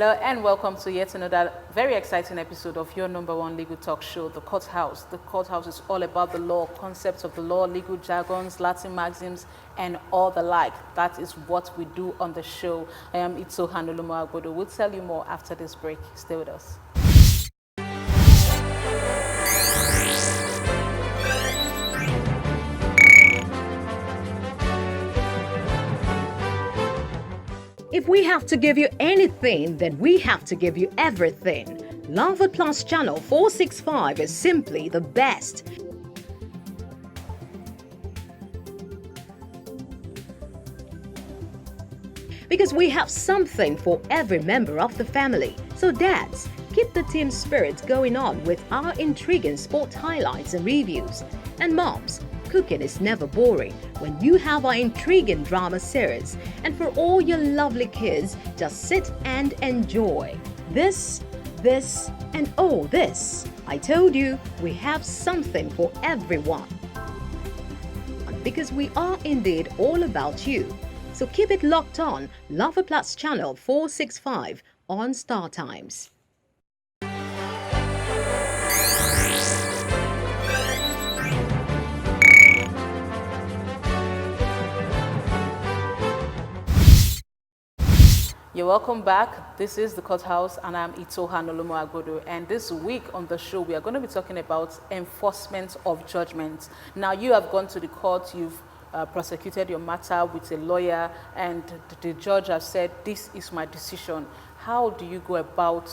Hello and welcome to yet another very exciting episode of your number one legal talk show, The Courthouse. The Courthouse is all about the law, concepts of the law, legal jargons, Latin maxims, and all the like. That is what we do on the show. I am Itohan Olomu-Agbodo. We'll tell you more after this break. Stay with us. If we have to give you anything, then we have to give you everything. Love Plus Channel 465 is simply the best. Because we have something for every member of the family. So dads, keep the team spirit going on with our intriguing sport highlights and reviews. And moms, cooking is never boring when you have our intriguing drama series. And for all your lovely kids, just sit and enjoy. This, and oh this. I told you, we have something for everyone. Because we are indeed all about you. So keep it locked on Love Plus Channel 465 on Star Times. You're welcome back. This is the Courthouse, and I'm Itohan Olomu-Agbodo. And this week on the show, we are going to be talking about enforcement of judgment. Now, you have gone to the court, you've prosecuted your matter with a lawyer, and the judge has said, this is my decision. How do you go about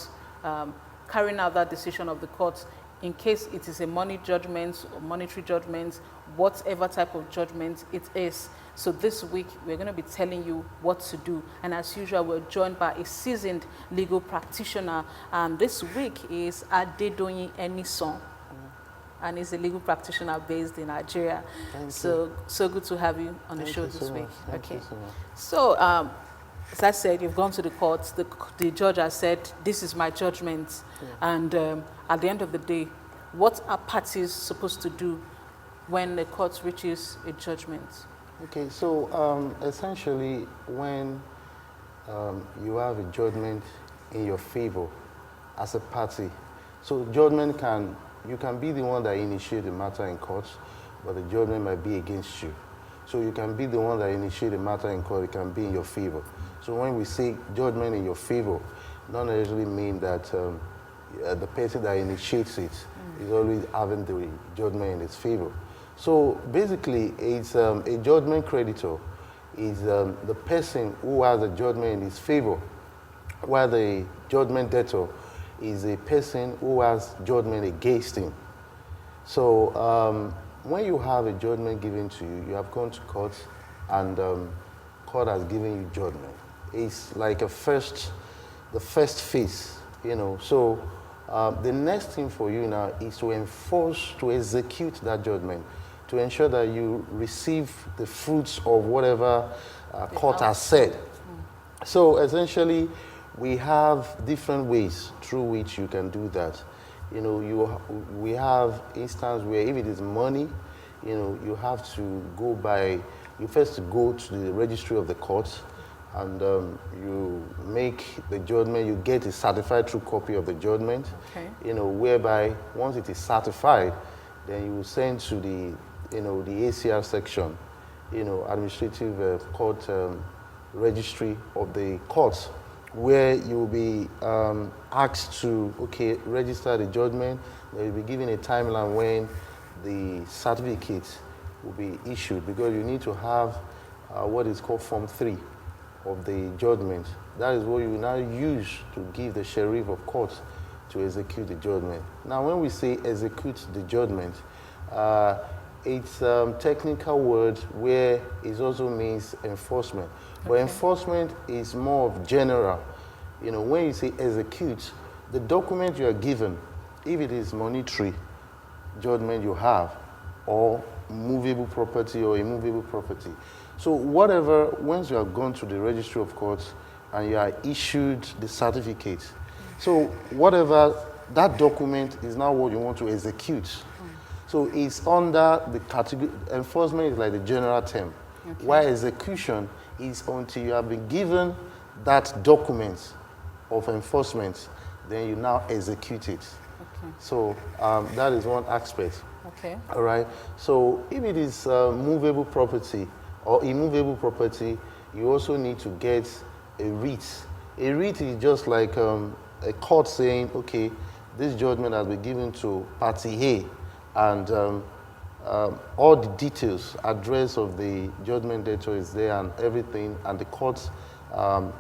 carrying out that decision of the court in case it is a money judgment or monetary judgment, whatever type of judgment it is? So this week, we're going to be telling you what to do. And as usual, we're joined by a seasoned legal practitioner. And this week is Adedoyin Enisan. And he's a legal practitioner based in Nigeria. So good to have you on the show this week. Okay. So, as I said, you've gone to the court. The judge has said, this is my judgment. Yeah. And at the end of the day, what are parties supposed to do when the court reaches a judgment? Okay, so essentially when you have a judgment in your favor as a party, so judgment you can be the one that initiate the matter in court, but the judgment might be against you. So you can be the one that initiate the matter in court, it can be in your favor. So when we say judgment in your favor, it doesn't necessarily mean that the person that initiates it is always having the judgment in its favor. So basically, it's a judgment creditor is the person who has a judgment in his favor, while the judgment debtor is a person who has judgment against him. So when you have a judgment given to you, you have gone to court, and court has given you judgment. It's like the first phase, you know. So the next thing for you now is to execute that judgment, to ensure that you receive the fruits of whatever court has said. So essentially, we have different ways through which you can do that. You know, we have instances where if it is money, you know, you have to you first go to the registry of the court, and you make the judgment, you get a certified true copy of the judgment, you know, whereby once it is certified, then you will send to the ACR section, you know, administrative court registry of the courts, where you will be asked to, register the judgment. They will be given a timeline when the certificate will be issued, because you need to have what is called Form 3 of the judgment. That is what you will now use to give the sheriff of court to execute the judgment. Now, when we say execute the judgment, it's a technical word where it also means enforcement. But enforcement is more of general. You know, when you say execute, the document you are given, if it is monetary judgment you have, or movable property or immovable property. So whatever, once you have gone to the registry of courts and you are issued the certificate, so whatever, that document is now what you want to execute. So it's under the category, enforcement is like the general term, while execution is until you have been given that document of enforcement, then you now execute it. Okay. So that is one aspect. Okay. All right. So if it is movable property or immovable property, you also need to get a writ. A writ is just like a court saying, okay, this judgment has been given to party A, and all the details, address of the judgment debtor is there and everything, and the court's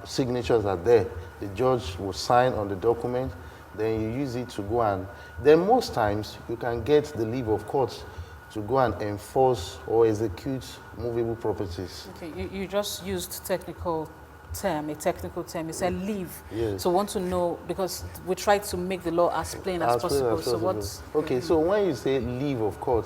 signatures are there. The judge will sign on the document, then you use it to go and, then most times you can get the leave of court to go and enforce or execute movable properties. Okay, you just used a technical term. You said leave. Yes. So want to know, because we try to make the law as plain as possible. So what's... Okay, so when you say leave of court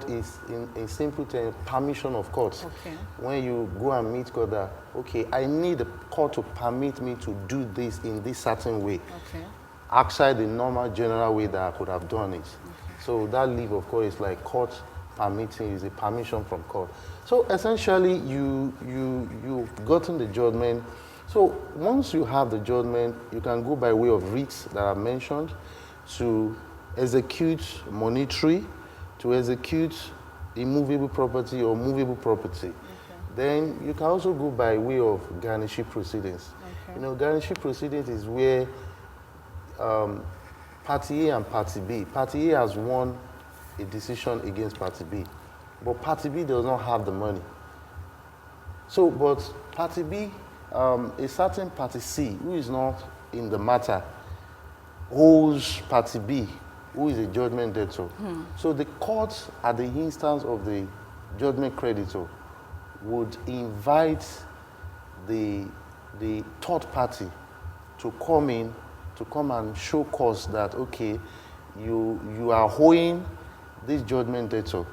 is in simple terms permission of court. Okay. When you go and meet court that, okay, I need the court to permit me to do this in this certain way. Okay. Outside the normal general way that I could have done it. Okay. So that leave of court is like court permitting, is a permission from court. So essentially you've gotten the judgment. So once you have the judgment, you can go by way of writs that I mentioned to execute monetary, to execute immovable property or movable property. Okay. Then you can also go by way of garnishee proceedings. Okay. You know, garnishee proceedings is where Party A and Party B. Party A has won a decision against Party B, but Party B does not have the money. So, but Party B, a certain Party C, who is not in the matter, owes Party B, who is a judgment debtor. So the court, at the instance of the judgment creditor, would invite the third party to come in, to come and show cause that, okay, you are owing this judgment debtor,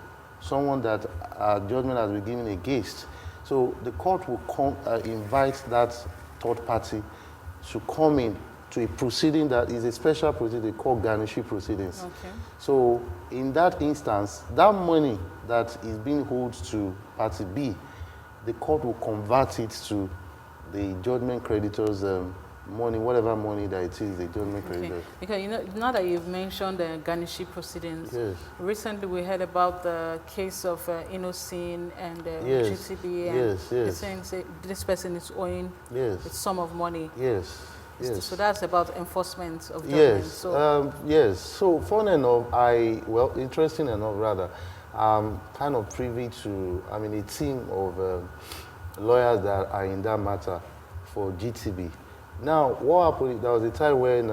someone that judgment has been given against. So the court will come, invite that third party to come in to a proceeding that is a special proceeding called garnishee proceedings. Okay. So in that instance, that money that is being owed to Party B, the court will convert it to the judgment creditor's money, whatever money that it is, the judgment creditor. Because, you know, now that you've mentioned the garnishee proceedings, yes. Recently we heard about the case of Enisan and yes. GTB, and yes. saying this person is owing a sum of money. Yes. Yes. So that's about enforcement of judgment. Yes. So, yes. So fun enough, interesting enough rather, I'm kind of privy to, a team of lawyers that are in that matter for GTB. Now, what happened, there was a time when,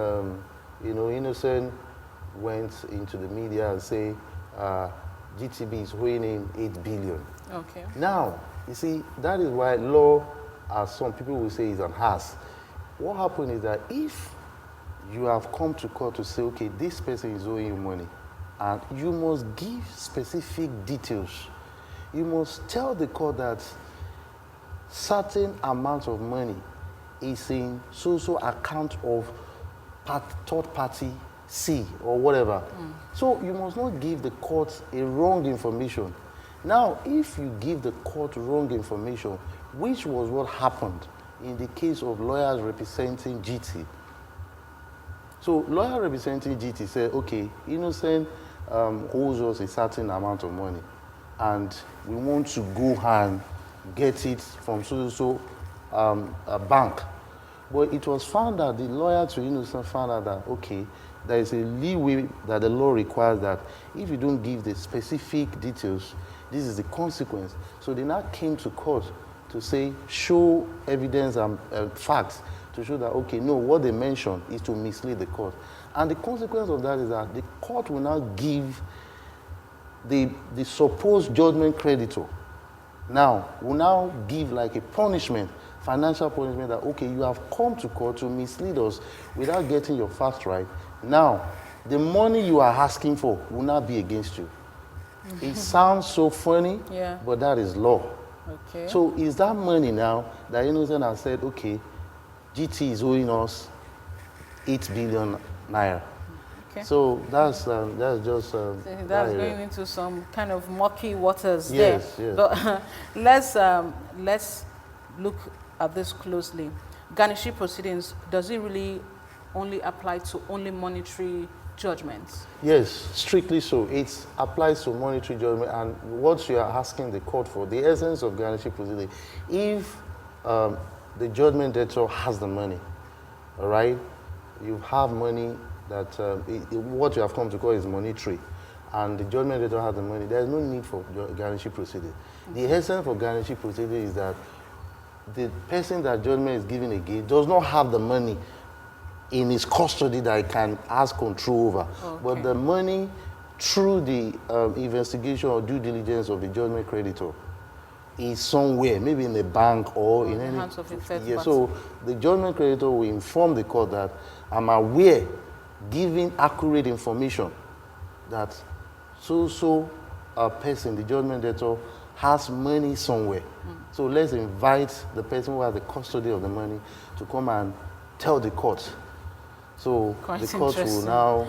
Enisan went into the media and say GTB is owing him 8 billion. Okay. Now, you see, that is why law, as some people will say, is an ass. What happened is that if you have come to court to say, okay, this person is owing you money, and you must give specific details. You must tell the court that certain amount of money is in so-so account of third party C or whatever. So you must not give the court a wrong information. Now, if you give the court wrong information, which was what happened in the case of lawyers representing GT. So lawyer representing GT said, okay, Enisan owes us a certain amount of money, and we want to go and get it from so-so a bank. But it was found that the lawyer to Enisan found out that, okay, there is a leeway that the law requires that if you don't give the specific details, this is the consequence. So they now came to court to say, show evidence and facts to show that, okay, no, what they mentioned is to mislead the court. And the consequence of that is that the court will now give the supposed judgment creditor, will now give like a punishment, financial punishment that, okay, you have come to court to mislead us without getting your facts right. Now, the money you are asking for will not be against you. It sounds so funny, but that is law. Okay. So is that money now that Enisan has said, okay, GT is owing us 8 billion naira. Okay. So that's just that's going into some kind of murky waters there. Yes. But let's look at this closely. garnishee proceedings, does it really only apply to only monetary judgments? Yes, strictly so. It applies to monetary judgment, and what you are asking the court for, the essence of garnishee proceeding, if the judgment debtor has the money, all right, you have money that what you have come to call is monetary, and the judgment debtor has the money, there is no need for garnishee proceeding. The essence for garnishee proceeding is that the person that judgment is given against does not have the money in his custody that he can has control over. Okay. But the money, through the investigation or due diligence of the judgment creditor, is somewhere, maybe in a bank or in any hands of a third party. So the judgment creditor will inform the court that I'm aware, giving accurate information, that a person, the judgment debtor, has money somewhere. So let's invite the person who has the custody of the money to come and tell the court. So the court will now,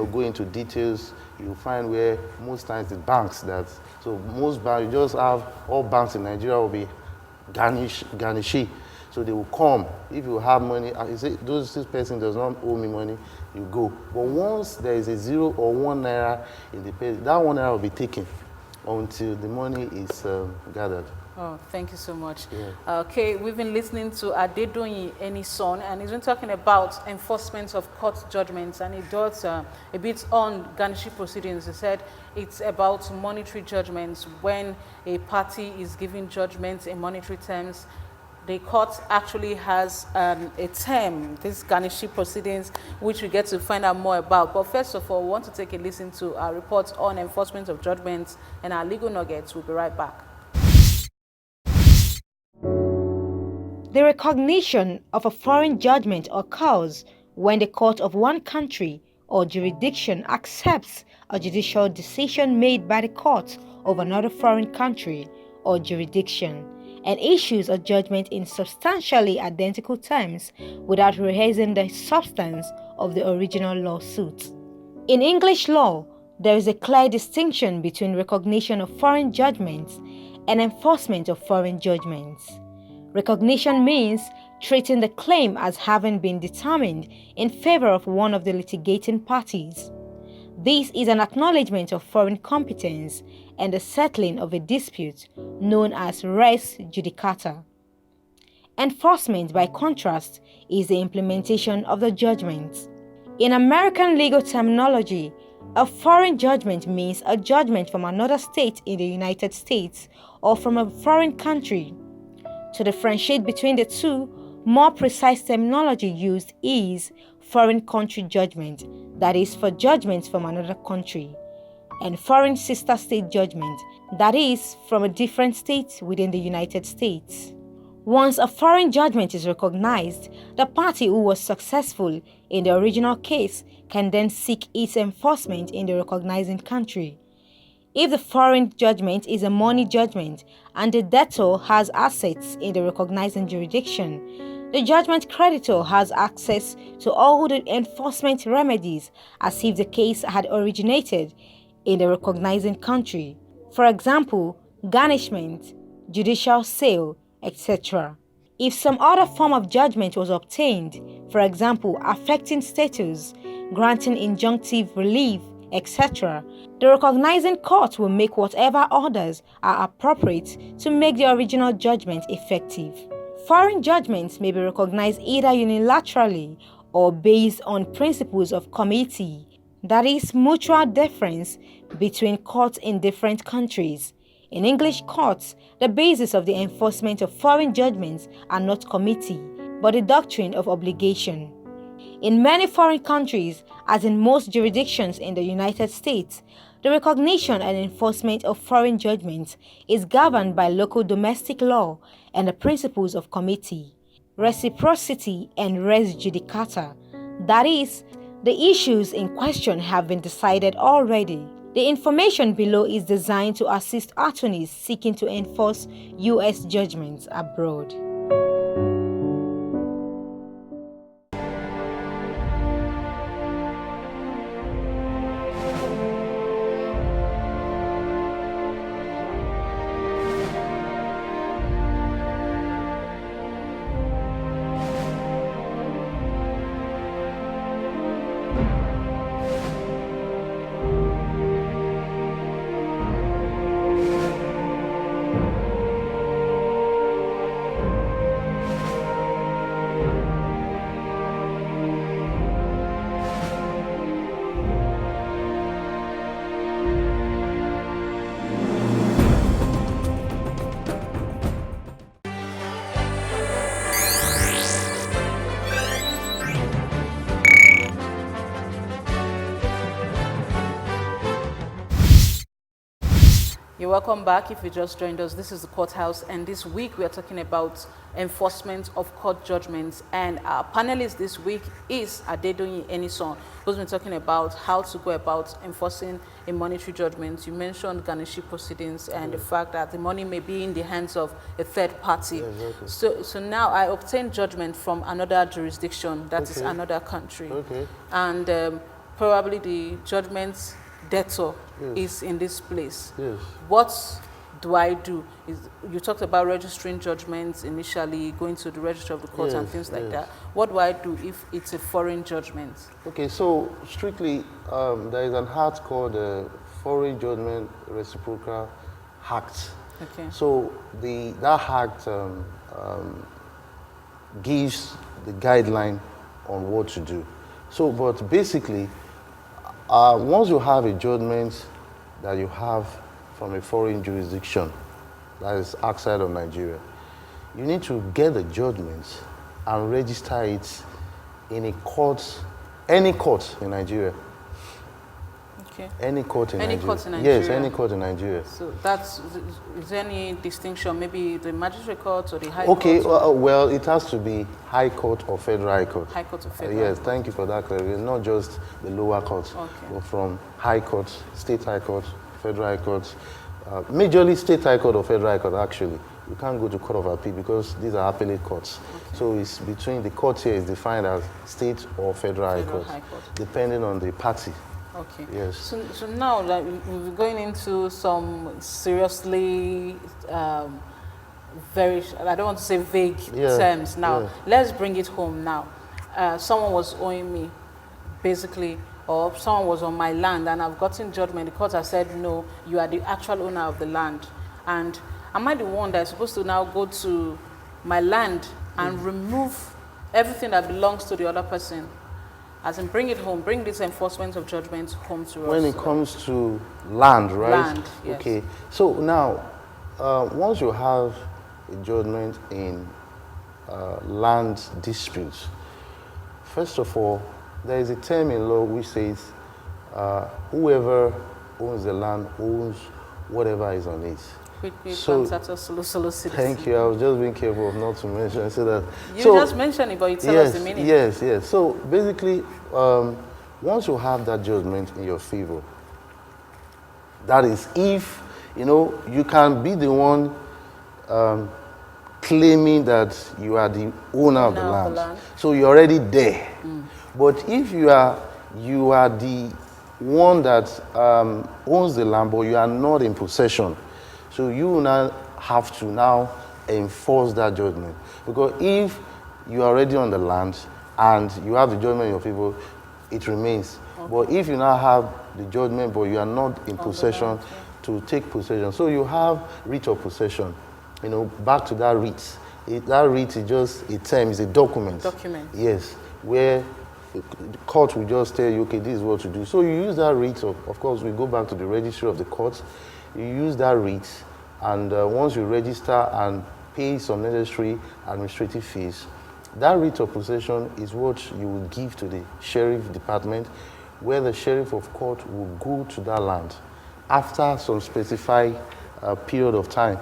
go into details. You'll find where most times it's banks so most banks, you just have, all banks in Nigeria will be garnishee. So they will come. If you have money, you say, this person does not owe me money, you go. But once there is a 0 or 1 naira in the pay, that 1 naira will be taken until the money is gathered. Oh, thank you so much. Yeah. Okay, we've been listening to Adedoyin Enisan, and he's been talking about enforcement of court judgments, and he does a bit on garnishee proceedings. He said it's about monetary judgments. When a party is giving judgments in monetary terms, the court actually has a term, this garnishee proceedings, which we get to find out more about. But first of all, we want to take a listen to our report on enforcement of judgments and our legal nuggets. We'll be right back. The recognition of a foreign judgment occurs when the court of one country or jurisdiction accepts a judicial decision made by the court of another foreign country or jurisdiction and issues a judgment in substantially identical terms without rehearsing the substance of the original lawsuit. In English law, there is a clear distinction between recognition of foreign judgments and enforcement of foreign judgments. Recognition means treating the claim as having been determined in favor of one of the litigating parties. This is an acknowledgement of foreign competence and the settling of a dispute known as res judicata. Enforcement, by contrast, is the implementation of the judgment. In American legal terminology, a foreign judgment means a judgment from another state in the United States or from a foreign country. To differentiate between the two, more precise terminology used is foreign country judgment, that is for judgments from another country, and foreign sister state judgment, that is from a different state within the United States. Once a foreign judgment is recognized, the party who was successful in the original case can then seek its enforcement in the recognizing country. If the foreign judgment is a money judgment and the debtor has assets in the recognizing jurisdiction, the judgment creditor has access to all the enforcement remedies as if the case had originated in the recognizing country. For example, garnishment, judicial sale, etc. If some other form of judgment was obtained, for example, affecting status, granting injunctive relief, etc., the recognizing court will make whatever orders are appropriate to make the original judgment effective. Foreign judgments may be recognized either unilaterally or based on principles of comity, that is, mutual deference between courts in different countries. In English courts, the basis of the enforcement of foreign judgments are not comity, but the doctrine of obligation. In many foreign countries, as in most jurisdictions in the United States, the recognition and enforcement of foreign judgments is governed by local domestic law and the principles of comity, reciprocity, and res judicata. That is, the issues in question have been decided already. The information below is designed to assist attorneys seeking to enforce U.S. judgments abroad. welcome back. If you just joined us, this is the courthouse, and this week we are talking about enforcement of court judgments. And our panelist this week is Adedoyin Enisan, who's been talking about how to go about enforcing a monetary judgment. You mentioned garnishee proceedings and the fact that the money may be in the hands of a third party. Yeah, exactly. So now I obtain judgment from another jurisdiction, that is another country, and probably the judgment debtor is in this place. Yes. What do I do? You talked about registering judgments initially, going to the registry of the court and things like that. What do I do if it's a foreign judgment? Okay, so strictly, there is an act called the Foreign Judgment Reciprocal Act. Okay. So that act gives the guideline on what to do. So, but basically, once you have a judgment that you have from a foreign jurisdiction that is outside of Nigeria, you need to get the judgment and register it in a court, any court in Nigeria. Okay. Any court in Any Nigeria. court in Nigeria? Yes, any court in Nigeria. So is there any distinction? Maybe the magistrate court or the high court? Okay, well, it has to be high court or federal high court. High court or federal? Yes, thank you for that clarification. Not just the lower courts, but from high court, state high court, federal high court, majorly state high court or federal high court actually. You can't go to court of appeal because these are appellate courts. Okay. So it's between, the court here is defined as state or federal high court, depending on the party. Okay. Yes. So now that we're going into some seriously very, I don't want to say vague terms now. Let's bring it home now. Someone was owing me, basically, or someone was on my land and I've gotten judgment. The court has said, no, you are the actual owner of the land. And am I the one that's supposed to now go to my land and remove everything that belongs to the other person? As in bring it home, bring this enforcement of judgment home to us. When it comes to land, right? Land, yes. Okay. So now, once you have a judgment in land disputes, first of all, there is a term in law which says whoever owns the land owns whatever is on it. So, thank you. I was just being careful of not to mention. I said that. You just mentioned it, but you tell us the meaning. Yes, yes. So basically, once you have that judgment in your favor, that is if, you can be the one claiming that you are the owner of the land. So you're already there. But if you are the one that owns the land, but you are not in possession, so you now have to now enforce that judgment. Because if you are already on the land and you have the judgment in your favor, it remains. Okay. But if you now have the judgment, but you are not in possession, to take possession. So you have writ of possession. Back to that writ. That writ is just a term, it's a document. Document. Yes, where the court will just tell you, okay, this is what to do. So you use that writ, of course, we go back to the registry of the court. You use that writ, and once you register and pay some necessary administrative fees, that writ of possession is what you will give to the sheriff department, where the sheriff of court will go to that land after some specified period of time.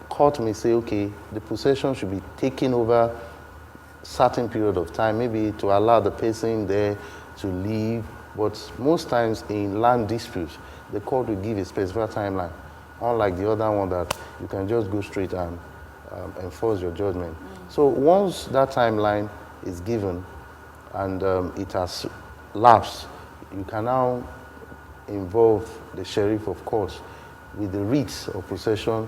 Court may say, okay, the possession should be taken over certain period of time, maybe to allow the person there to leave. But most times in land disputes, the court will give a specific timeline, unlike the other one that you can just go straight and enforce your judgment. So once that timeline is given and it has lapsed, you can now involve the sheriff of course with the writ of possession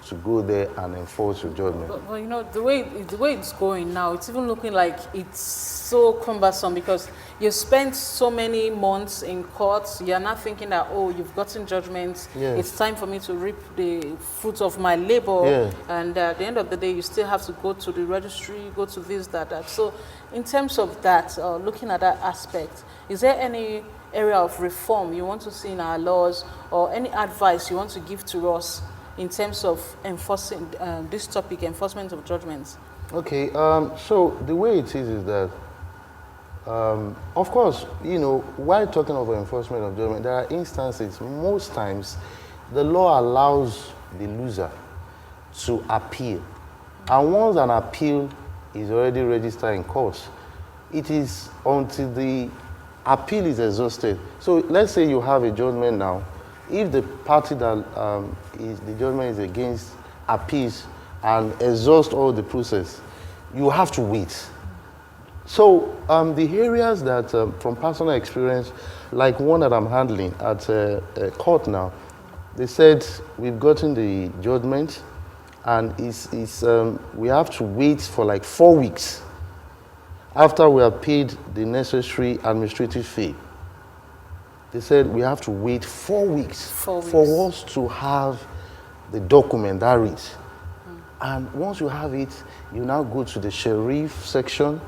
to go there and enforce your judgment. But the way it's going now, it's even looking like it's so cumbersome because you've spent so many months in court. You're not thinking that, oh, you've gotten judgments. Yes. It's time for me to reap the fruits of my labor. Yeah. And at the end of the day, you still have to go to the registry, go to this, that. So in terms of that, looking at that aspect, is there any area of reform you want to see in our laws or any advice you want to give to us in terms of enforcing this topic, enforcement of judgments? Okay, so the way it is that, of course, while talking about enforcement of judgment, there are instances, most times, the law allows the loser to appeal. And once an appeal is already registered in court, it is until the appeal is exhausted. So let's say you have a judgment now. If the party that the judgment is against appeals and exhaust all the process, you have to wait. So the areas that, from personal experience, like one that I'm handling at court now, they said we've gotten the judgment, and we have to wait for like 4 weeks after we have paid the necessary administrative fee. They said we have to wait 4 weeks, for us to have the document that reads. And once you have it, you now go to the sheriff section.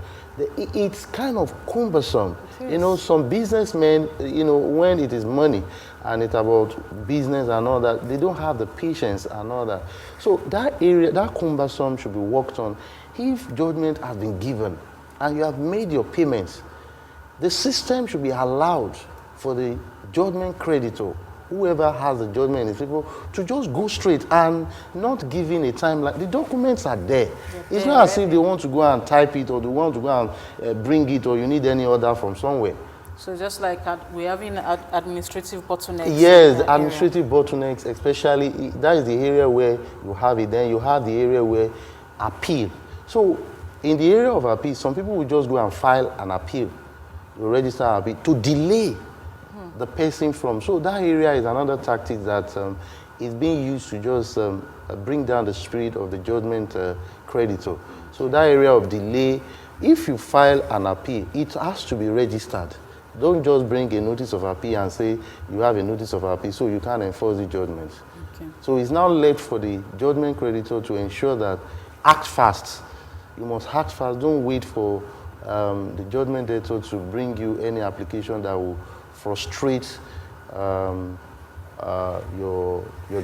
It's kind of cumbersome. You know, some businessmen, you know, when it is money and it's about business and all that, they don't have the patience and all that. So that area, that cumbersome should be worked on. If judgment has been given and you have made your payments, the system should be allowed for the judgment creditor, whoever has the judgment in his people, to just go straight and not giving a timeline. The documents are there. It's not as if they want to go and type it or they want to go and bring it or you need any order from somewhere. So just like we're having administrative bottlenecks. Yes, administrative bottlenecks, especially, that is the area where you have it. Then you have the area where appeal. So in the area of appeal, some people will just go and file an appeal, you register an appeal, to delay the person from. So that area is another tactic that is being used to just bring down the spirit of the judgment creditor. So that area of delay, if you file an appeal, it has to be registered. Don't just bring a notice of appeal and say you have a notice of appeal, so you can't enforce the judgment. Okay. So it's now left for the judgment creditor to ensure that act fast. You must act fast. Don't wait for the judgment debtor to bring you any application that will frustrate your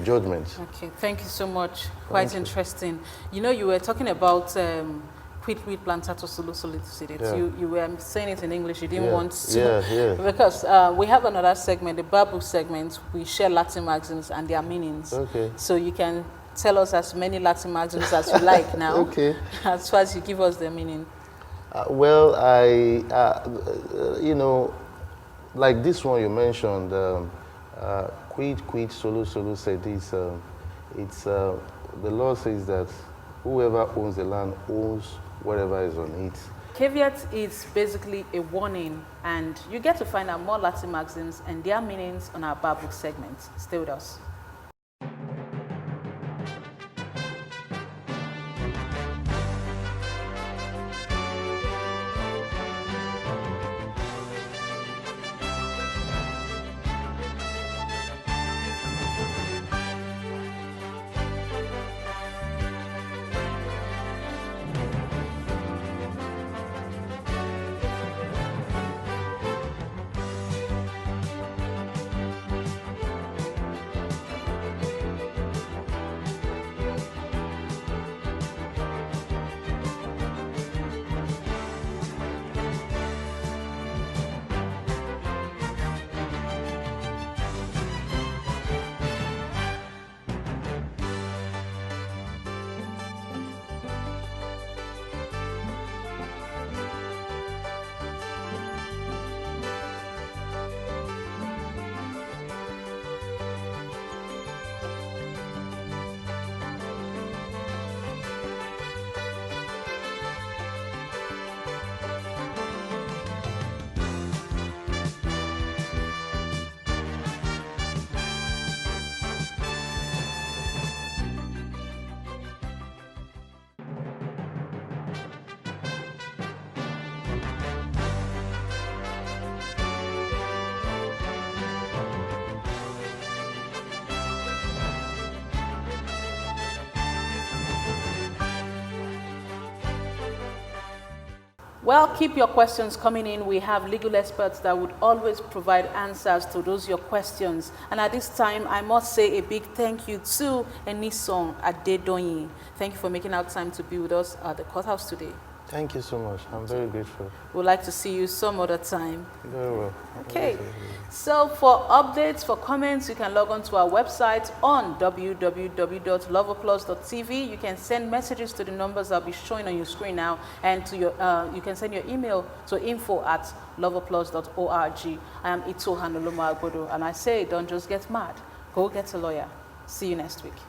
judgment. Okay, thank you so much. Quite interesting. You know, you were talking about quid plantato solo solicitude. You were saying it in English. You didn't want to. Because we have another segment, the Bible segment. We share Latin maxims and their meanings. Okay. So you can tell us as many Latin maxims as you like now. Okay. As far as you give us the meaning. Well, you know, like this one you mentioned, quid solo said this. The law says that whoever owns the land owns whatever is on it. Caveat is basically a warning, and you get to find out more Latin maxims and their meanings on our Bible segment. Stay with us. Well, keep your questions coming in. We have legal experts that would always provide answers to those your questions. And at this time, I must say a big thank you to Enisan Adedoyin. Thank you for making out time to be with us at the courthouse today. Thank you so much. I'm very grateful. We'd like to see you some other time. Very well. Okay. So for updates, for comments, you can log on to our website on www.loveapplause.tv. You can send messages to the numbers that'll be showing on your screen now, and to your you can send your email to info@loveapplause.org. I am Olomu-Agbodo, and I say, don't just get mad. Go get a lawyer. See you next week.